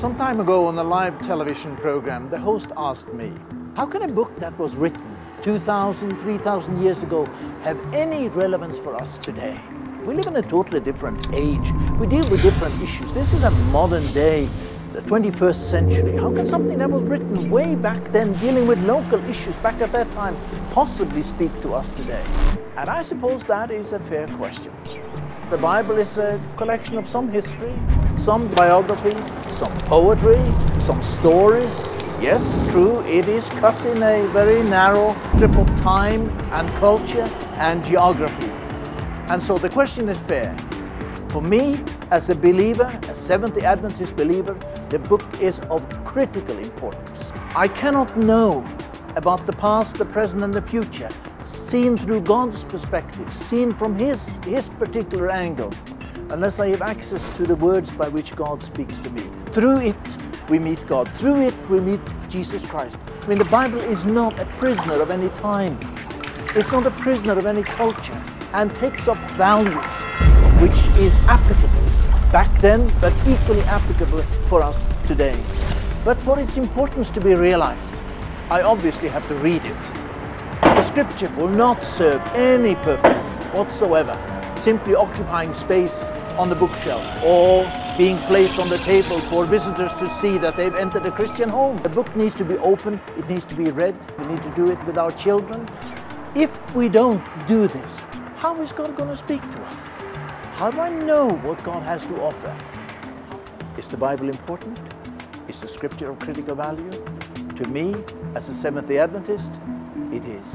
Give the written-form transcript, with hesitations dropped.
Some time ago on a live television program, the host asked me, how can a book that was written 2,000, 3,000 years ago have any relevance for us today? We live in a totally different age. We deal with different issues. This is a modern day, the 21st century. How can something that was written way back then, dealing with local issues back at that time, possibly speak to us today? And I suppose that is a fair question. The Bible is a collection of some history, some biography, some poetry, some stories. Yes, true, it is cut in a very narrow strip of time and culture and geography. And so the question is fair. For me, as a believer, a Seventh-day Adventist believer, the book is of critical importance. I cannot know about the past, the present and the future, seen through God's perspective, seen from His particular angle, unless I have access to the words by which God speaks to me. Through it, we meet God. Through it, we meet Jesus Christ. I mean, the Bible is not a prisoner of any time. It's not a prisoner of any culture, and takes up values which is applicable back then, but equally applicable for us today. But for its importance to be realized, I obviously have to read it. The Scripture will not serve any purpose whatsoever, simply occupying space on the bookshelf or being placed on the table for visitors to see that they've entered a Christian home. The book needs to be open, it needs to be read, we need to do it with our children. If we don't do this, how is God going to speak to us? How do I know what God has to offer? Is the Bible important? Is the Scripture of critical value? To me, as a Seventh-day Adventist, it is.